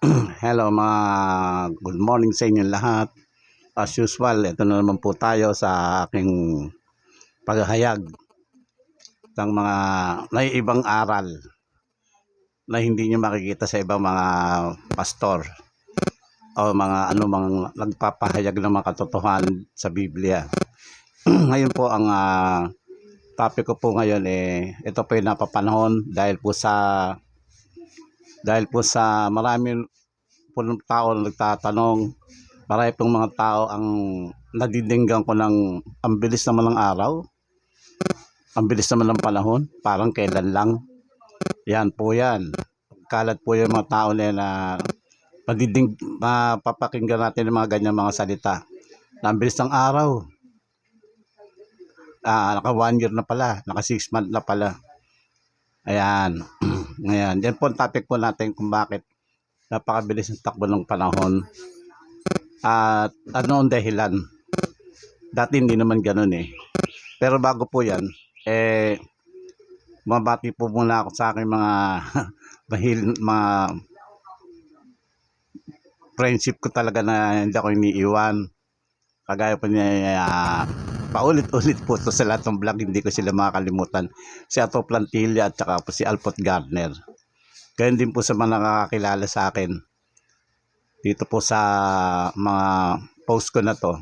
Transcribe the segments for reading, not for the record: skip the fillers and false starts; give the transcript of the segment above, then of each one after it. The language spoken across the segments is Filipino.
Hello mga good morning sa inyo lahat. As usual, ito na naman po tayo sa aking paghahayag ng mga naiibang aral na hindi nyo makikita sa ibang mga pastor o mga anumang nagpapahayag ng mga katotohanan sa Biblia. Ngayon po ang topic ko po ngayon ito po yung napapanahon dahil po sa marami po ng tao na nagtatanong. Marami pong mga tao ang nadidinggan ko ng ang bilis naman ng araw, ang bilis naman ng panahon, parang kailan lang. Yan po yan. Kalat po yung mga tao na mapapakinggan natin ng mga ganyan mga salita. Na ang bilis ng araw. Naka 1 year na pala, naka 6 months na pala. Ayan. Ngayon, yan po ang topic po natin kung bakit napakabilis ng takbo ng panahon. At ano ang dahilan? Dati hindi naman ganun Pero bago po yan, mabati po muna ako sa aking mga mga friendship ko talaga na hindi ako iniiwan. Kagaya po niya, paulit-ulit po to sa lahat ng vlog, hindi ko sila makakalimutan. Si Ato Plantilla at saka po si Alpot Gardner. Ganyan din po sa mga nakakakilala sa akin. Dito po sa mga post ko na to.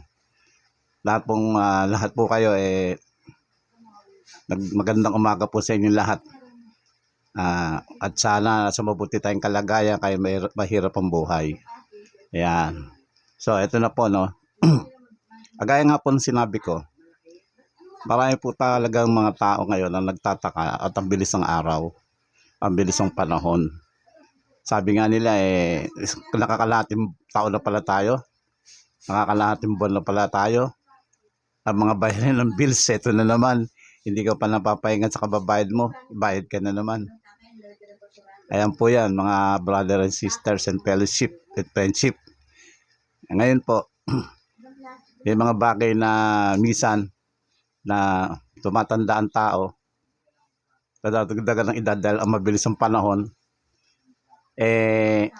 Lahat po kayo magandang umaga po sa inyo lahat. At sana sa mabuti tayong kalagayan kaya mahirap ang buhay. Ayan. So ito na po Agaya nga po ng sinabi ko, marami po talagang mga tao ngayon na nagtataka at ang bilis ng araw, ang bilis ng panahon. Sabi nga nila nakakalahating taon na pala tayo, nakakalahating buwan na pala tayo. Ang mga bayarin ng bills, ito na naman, hindi ka pa napapahingan sa kababayad mo, bayad ka na naman. Ayan po yan, mga brother and sisters and fellowship and friendship. Ngayon po, may mga bagay na minsan na tumatanda ang tao, nadadagdagan ng edad dahil ang mabilis ang panahon,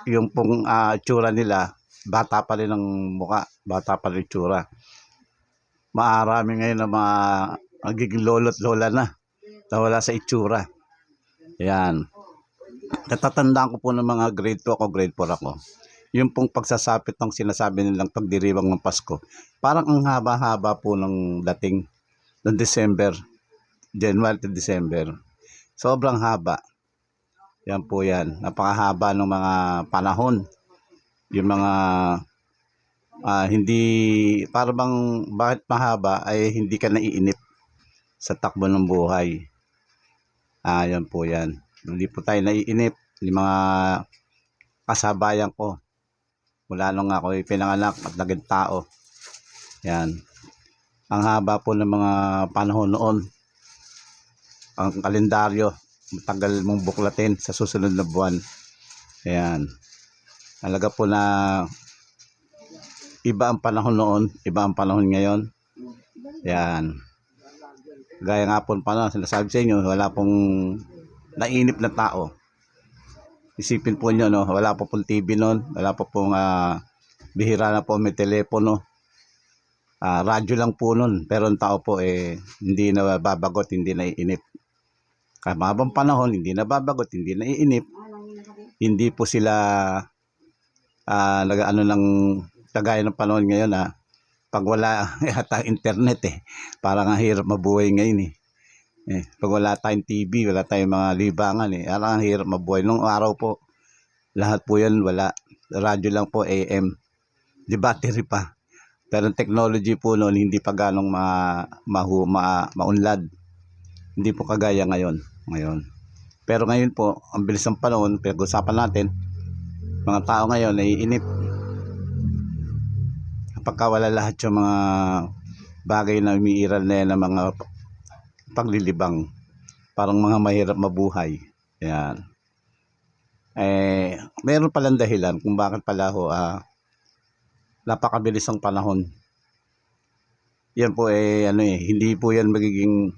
yung pong itsura nila, bata pa rin ang mukha, bata pa rin itsura. Maarami ngayon na mga magiging lolo't lola na wala sa itsura. Yan. Natatandaan ko po ng mga grade 2 ako, grade 4 ako. Yung pong pagsasapit ng sinasabi nilang pagdiriwang ng Pasko, parang ang haba-haba po ng dating ng December, January to December. Sobrang haba. Yan po yan. Napakahaba ng mga panahon. Yung mga hindi, parang bakit mahaba ay hindi ka naiinip sa takbo ng buhay. Yan po yan. Hindi po tayo naiinip. Yung mga kasabayan ko, mula nung ako pinanganak at naging tao. Yan. Ang haba po ng mga panahon noon. Ang kalendaryo, matagal mong buklatin sa susunod na buwan. Ayan. Talaga po na iba ang panahon noon, iba ang panahon ngayon. Ayan. Gaya nga po pa sinasabi sa inyo, wala pong nainip na tao. Isipin po nyo, wala po pong TV noon, wala po pong bihira na po may telepono. Radyo lang po noon, pero ang tao po hindi na babagot, hindi naiinip. Kamabang panahon, hindi na babagot, hindi naiinip. Hindi po sila nag-ano ng kagaya ng panahon ngayon pag wala yata internet parang ang hirap mabuhay ngayon pag wala tayong TV, wala tayong mga libangan parang ang hirap mabuhay. Nung araw po, lahat po yan wala. Radyo lang po, AM. Di battery pa. Pero ang technology po noon, hindi pa ganong maunlad. Hindi po kagaya ngayon. Pero ngayon po, ang bilis ng panahon, pinag-usapan natin, mga tao ngayon naiinip. Kapag wala lahat yung mga bagay na umiiral na yan ng mga paglilibang, parang mga mahirap mabuhay. Yan. Meron palang dahilan kung bakit pala napakabilis ang panahon. Yan po hindi po yan magiging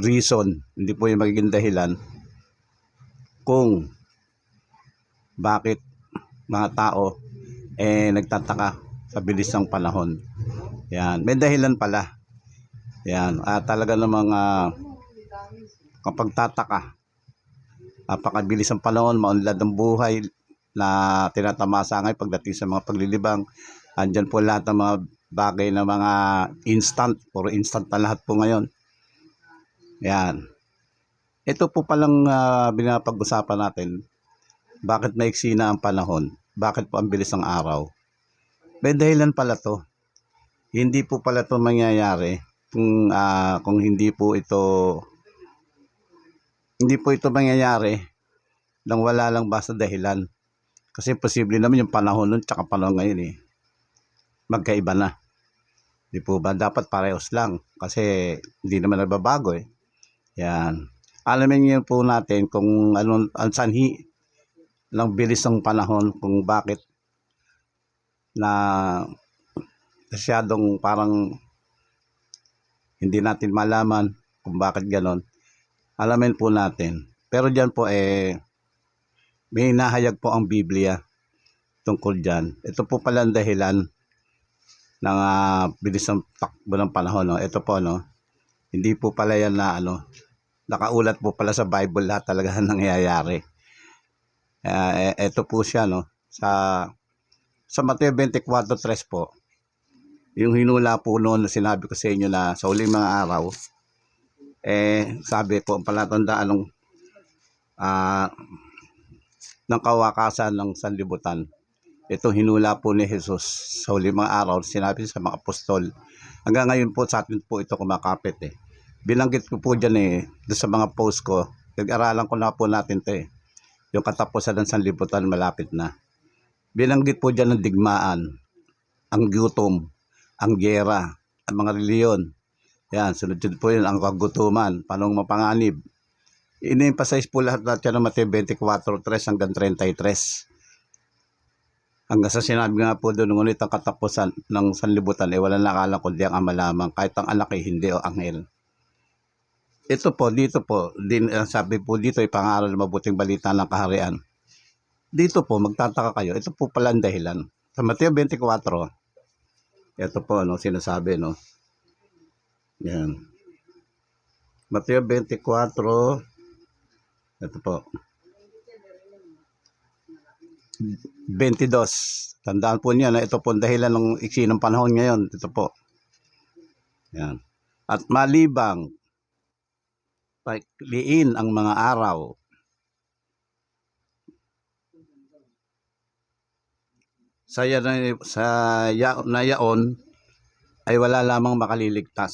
reason, hindi po yan magiging dahilan kung bakit mga tao nagtataka sa bilis ng panahon. Yan, may dahilan pala. Yan, talaga namang kapag tataka, napakabilis ang panahon, maunlad ang buhay na tinatamasa ngayon pagdating sa mga paglilibang. Andyan po lahat ng mga bagay na mga instant, puro instant na lahat po ngayon. Yan. Ito po palang binapag-usapan natin, bakit maiksi na ang panahon, bakit po ang bilis ng araw. May dahilan pala to. Hindi po pala to mangyayari kung hindi po ito mangyayari nang wala lang basta dahilan. Kasi posible naman yung panahon nun tsaka panahon ngayon magkaiba na. Di po ba? Dapat parehos lang. Kasi hindi naman nagbabago Yan. Alamin niyo po natin kung anong ang sanhi ng bilis ng panahon, kung bakit na masyadong parang hindi natin malaman kung bakit ganon. Alamin po natin. Pero dyan po may hinahayag po ang Biblia tungkol dyan. Ito po pala ang dahilan ng bilis ng takbo ng panahon. Ito po, hindi po pala yan na nakaulat po pala sa Bible lahat talaga nangyayari. Ito po siya sa Mateo 24:3 po. Yung hinula po noon na sinabi ko sa inyo na sa huling mga araw, sabi po ang palatandaan ng kawakasan ng sanlibutan. Ito hinula po ni Jesus sa huling mga araw, sinabi sa mga apostol. Hanggang ngayon po sa atin po ito kumakapit Binanggit ko po dyan doon sa mga post ko. Nag-aralan ko na po natin ito Yung katapusan ng sanlibutan malapit na. Binanggit po dyan ng digmaan, ang gutom, ang giyera, ang mga reliyon. Yan, sunod-sunod po yun, ang kagutuman, panong mapanganib. Ini-emphasize po lahat yan ng Mateo 24:3 hanggang 33. Hanggang sa sinabi nga po doon, ngunit ang katapusan ng sanlibutan walang nakalang kundi ang ama lamang, kahit ang anak hindi o anghel. Ito po, dito po, sabi po dito pangaral ng mabuting balita ng kaharian. Dito po, magtataka kayo, ito po pala ang dahilan. Sa Mateo 24, ito po, sinasabi, Yan. Mateo 24, ito po. 22. Tandaan po niya na ito po dahilan ng iksi ng panahon ngayon. Ito po. Yan. At malibang paikliin ang mga araw, sa yaon ay wala lamang makaliligtas.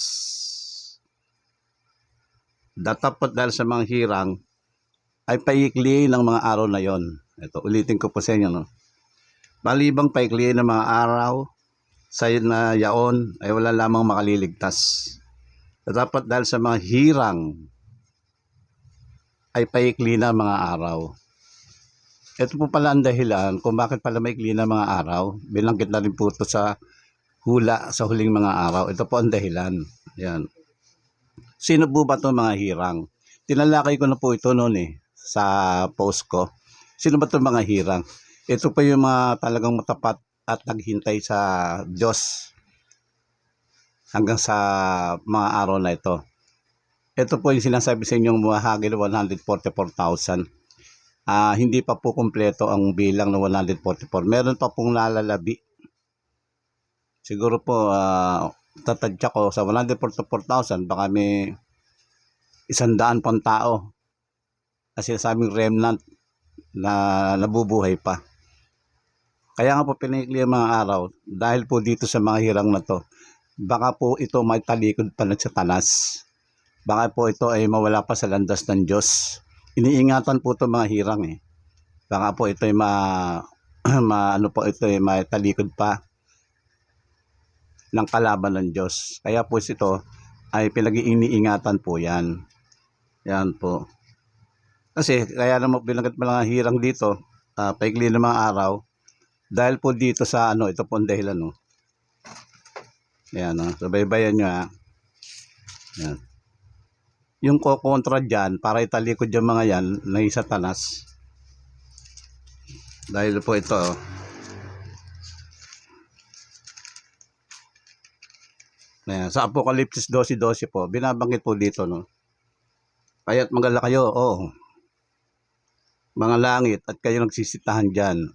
Datapot dahil sa mga hirang ay paikliin ang mga araw na yon. Ito, ulitin ko po sa inyo. Malibang paikliin ng mga araw sa yaon ay wala lamang makaliligtas. Dapat dahil sa mga hirang ay paikli na mga araw. Ito po pala ang dahilan kung bakit pala maikli na mga araw. Binanggit na rin po ito sa hula sa huling mga araw. Ito po ang dahilan. Yan. Sino po ba ito mga hirang? Tinalakay ko na po ito noon sa post ko. Sino ba ito mga hirang? Ito pa yung mga talagang matapat at naghintay sa Diyos hanggang sa mga araw na ito. Ito po yung sinasabi sa inyong mahagil 144,000. Hindi pa po kumpleto ang bilang ng 144. Meron pa pong lalalabi. Siguro po tatadya ko sa 144,000 baka may 100 pang tao. Kasi sinasabing remnant na nabubuhay pa. Kaya nga po pinaikli ang mga araw dahil po dito sa mga hirang na to. Baka po ito may talikod pa ng Satanas. Baka po ito ay mawala pa sa landas ng Diyos. Iniingatan po ito mga hirang Baka po ito ay may talikod pa ng kalaban ng Diyos. Kaya po ito ay pinag-iingatan po yan. Yan po. Kasi kaya naman binanggit mga hirang dito, paikli ng mga araw, dahil po dito sa ito po ang dahilan Ayan, subaybayan nyo Ayan. yung kokontra dyan, para italikod yung mga yan, na isa tanas. Dahil po ito, oh. Ayan, sa Apokalipsis 12:12 po, binabanggit po dito, no? Kaya't magala kayo, oh, mga langit, at kayo nagsisitahan dyan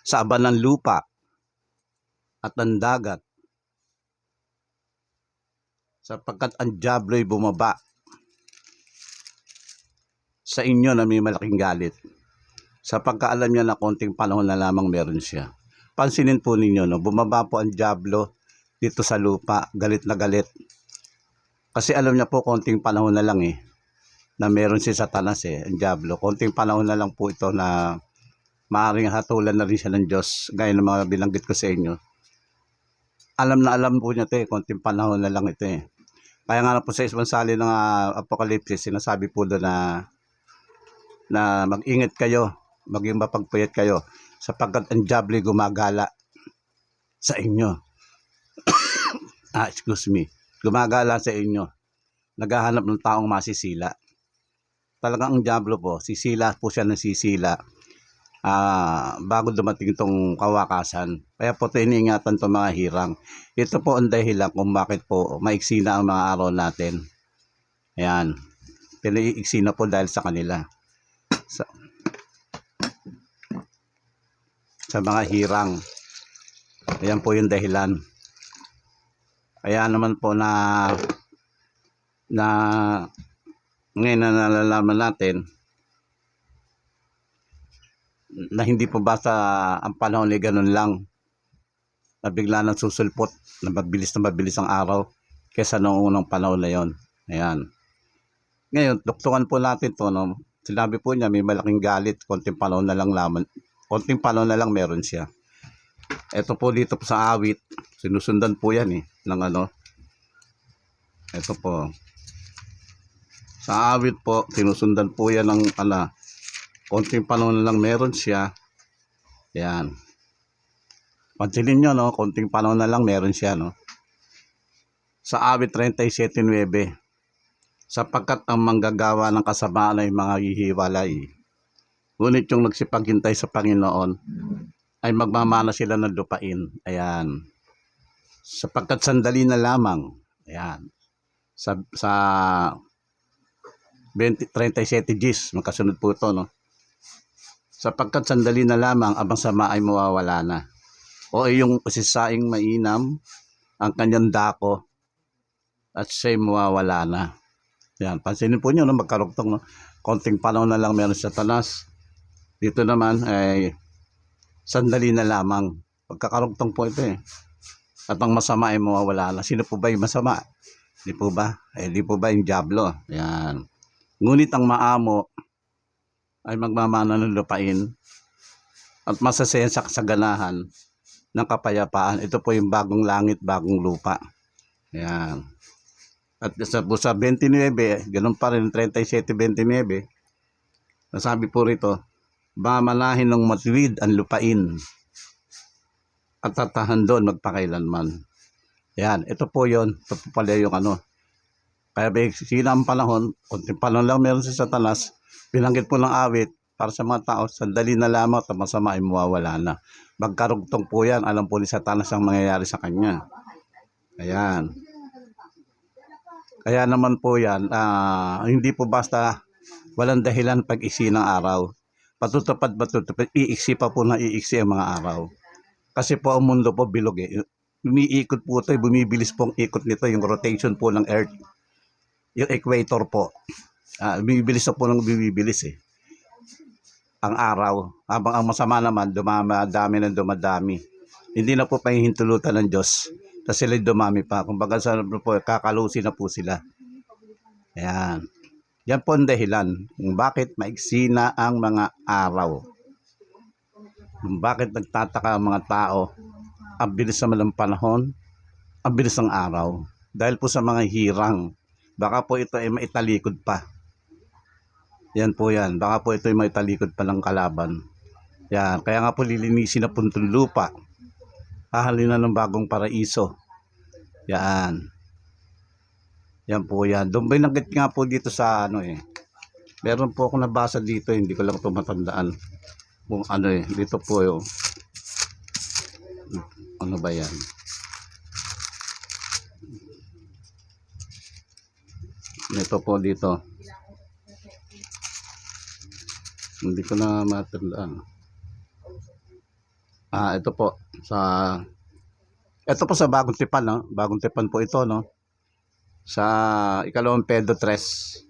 sa aba ng lupa at ng dagat, sapagkat ang diablo'y bumaba sa inyo na may malaking galit, sapagkat alam niya na konting panahon na lamang meron siya. Pansinin po ninyo, no? Bumaba po ang diablo dito sa lupa, galit na galit. Kasi alam niya po konting panahon na lang na meron si Satanas ang diablo. Konting panahon na lang po ito na maaaring hatulan na rin siya ng Diyos, gaya ng mga binanggit ko sa inyo. Alam na alam po niya ito konting panahon na lang ito Kaya nga po sa isang sali ng Apokalipsis, sinasabi po doon na mag-ingat kayo, maging mapagpuyat kayo, sapagkat ang diablo gumagala sa inyo. Gumagala sa inyo. Naghahanap ng taong masisila. Talagang ang diablo po, sisila po siya ng sisila bago dumating itong kawakasan. Kaya po ito iniingatan itong mga hirang. Ito po ang dahilan kung bakit po maiksi na ang mga araw natin. Ayan. Pinaiiksi na po dahil sa kanila. Sa mga hirang. Ayan po yung dahilan. Kaya naman po na ngayon na nalalaman natin na hindi po basta ang panahon ay ganun lang, na bigla nang susulpot, na mabilis ang araw kaysa noong unang panahon na yon. Ayan. Ngayon, duktungan po natin to, no? Sinabi po niya may malaking galit, konting panahon na lang meron siya. Ito po dito po sa awit, sinusundan po yan ng ito po. Sa awit po, sinusundan po yan ng konting panahon na lang meron siya. Yan. Pansinin nyo, no? Konting panahon na lang meron siya, no? Sa awit 37:9, sapagkat ang manggagawa ng kasamaan ay mga hihiwalay, ngunit yung nagsipaghintay sa Panginoon ay magmamana sila ng lupain. Ayan. Sapagkat sandali na lamang. Ayan. Sa 37 Gs, magkasunod po ito, no? Sapagkat sandali na lamang ang sama ay mawawala na. O yung sisaing mainam ang kanyang dako at siya'y mawawala na. Yan, pansinin po nyo, no? Magkarugtong, no? Konting panahon na lang meron sa Satanas. Dito naman ay sandali na lamang. Pagkakarugtong po ito At ang masama ay mawawala na. Sino po ba yung masama? Di po ba? Di po ba yung diablo? Yan. Ngunit ang maamo ay magmamana ng lupain at masasaya sa kasaganahan ng kapayapaan. Ito po yung bagong langit, bagong lupa. Yan. At sa 29, ganun pa rin, 37:29, nasabi po rito, mamanahin ng matuwid ang lupain at tatahan doon magpakailanman. Yan, ito po yun. Ito po pala yung Kaya sila ang panahon, konting panahon lang meron si Satanas, binanggit po ng awit para sa mga tao, sandali na lamang at masama ay mawawala na. Magkarugtong po yan, alam po ni Satanas ang mangyayari sa kanya. Ayan. Kaya naman po yan, hindi po basta walang dahilan pag-iksi ng araw. Patutupad, iiksi pa po na iiksi ang mga araw. Kasi po ang mundo po bilog Umiikot po ito, bumibilis po ang ikot nito, yung rotation po ng Earth. Yung equator po. Bumibilis na po ng bumibilis ang araw. Habang ang masama naman, dumadami. Hindi na po pahihintulutan ng Diyos. Kasi sila dumami pa. Kung baga po, kakalusin na po sila. Ayan. Yan po ang dahilan kung bakit maiksi na ang mga araw. Kung bakit nagtataka ang mga tao, ang bilis naman ng panahon, ang bilis ng araw. Dahil po sa mga hirang, baka po ito ay maitalikod pa. Yan po yan. Baka po ito ay maitalikod pa ng kalaban. Yan. Kaya nga po lilinisin na puntong lupa. Hahalin na ng bagong paraiso. Yan. Yan po yan. Doon binanggit nga po dito sa ano eh. Meron po ako nabasa dito, hindi ko lang ito matandaan. Kung ano eh, dito po yung, ano ba yan? Ito po dito. Hindi ko na matandaan. Ito po sa Bagong Tipan, no? Bagong Tipan po ito, no? Sa ikalawang Pedro 13,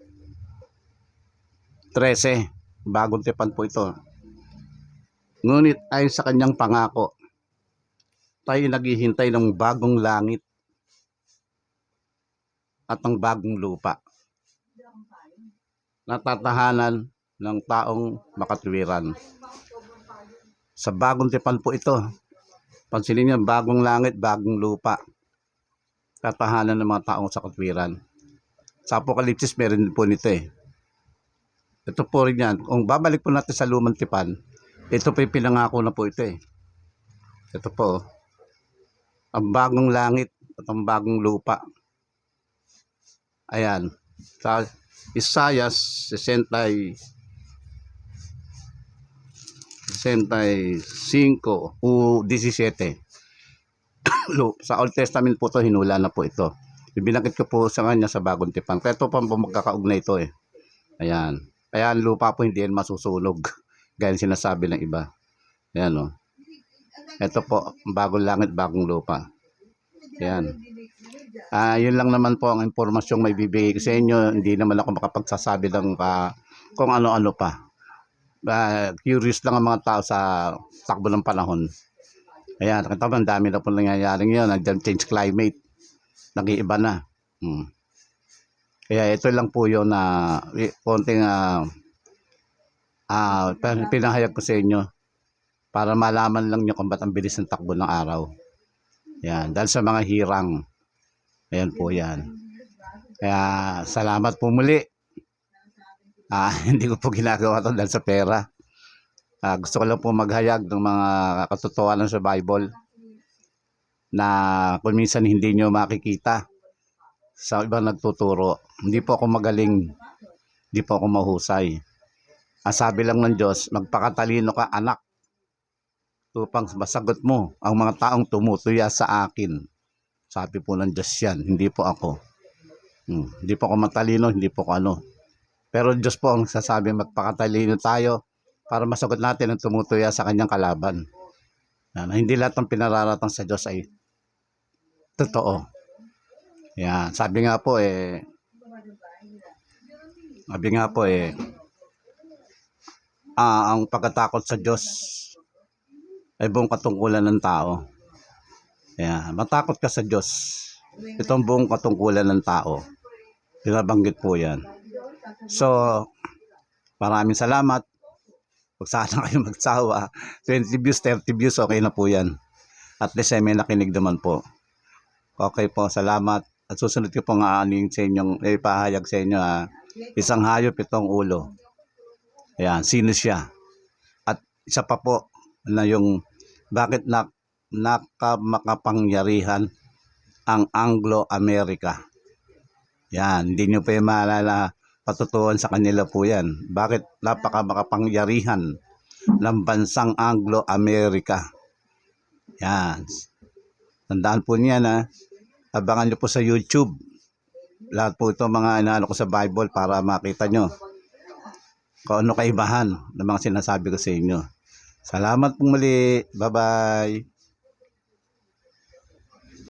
Bagong Tipan po ito. Ngunit ay sa kanyang pangako, tayo naghihintay ng bagong langit at ng bagong lupa, natatahanan ng taong makatwiran. Sa Bagong Tipan po ito, pansinin niyo, bagong langit, bagong lupa, tatahanan ng mga taong sa katwiran. Sa Apokalipsis meron din po nito eh. Ito po rin yan. Kung babalik po natin sa Lumang Tipan, ito po yung pinangako na po ito eh. Ito po, ang bagong langit at ang bagong lupa. Ayan. Sa Isaiah 65 o 17. Sa Old Testament po to, hinula na po ito. Ibinakit ko po sa kanya sa Bagong Tipan. Kaya ito pa magkakaugnay ito eh. Ayan. Kaya ang lupa po hindi yan masusunog. Gaya sinasabi ng iba. Ayan o. Ito po, bagong langit, bagong lupa. Ayan. Yun lang naman po ang impormasyong may bibigay ko sa inyo. Hindi naman ako makapagsasabi ng kung ano-ano pa. Curious lang ang mga tao sa takbo ng panahon. Ayan, nakita mo, ang dami na po nangyayaring yun. Nandiyan change climate. Nag-iiba na. Kaya ito lang po yun na konting pinahayag ko sa inyo para malaman lang nyo kung ba't ang bilis ng takbo ng araw. Ayan, dahil sa mga hirang. Ayan po yan. Kaya salamat po muli. Hindi ko po ginagawa ito dahil sa pera. Gusto ko lang po maghayag ng mga katotohanan sa Bible na kung minsan hindi nyo makikita sa ibang nagtuturo. Hindi po ako magaling, hindi po ako mahusay. Ang sabi lang ng Diyos, magpakatalino ka anak, upang masagot mo ang mga taong tumutuya sa akin. Sabi po ng Diyos yan, hindi po ako. Hindi po ako matalino, hindi po ako ano. Pero Diyos po ang sasabi, magpakatalino tayo para masagot natin ang tumutuya sa kanyang kalaban. Hindi lahat ng pinararatang sa Diyos ay totoo. Yan, sabi nga po ang pagkatakot sa Diyos ay buong katungkulan ng tao. Yan, matakot ka sa Diyos. Itong buong katungkulan ng tao. Pinabanggit po yan. So, maraming salamat. Huwag sana kayo magsawa. 20 views, 30 views, okay na po yan. At least ay may nakinig naman po. Okay po, salamat. At susunod ko pong aaning sa inyong ipahayag sa inyo isang hayop, itong ulo. Ayan, sino siya? At isa pa po na yung bakit makapangyarihan ang Anglo-America. Yan, hindi nyo pa yung maalala patutuan sa kanila po yan. Bakit makapangyarihan ng bansang Anglo-America? Yan. Tandaan po niyan abangan nyo po sa YouTube. Lahat po ito mga inaano ko sa Bible para makita nyo kung ano kaibahan ng mga sinasabi ko sa inyo. Salamat po muli. Bye-bye.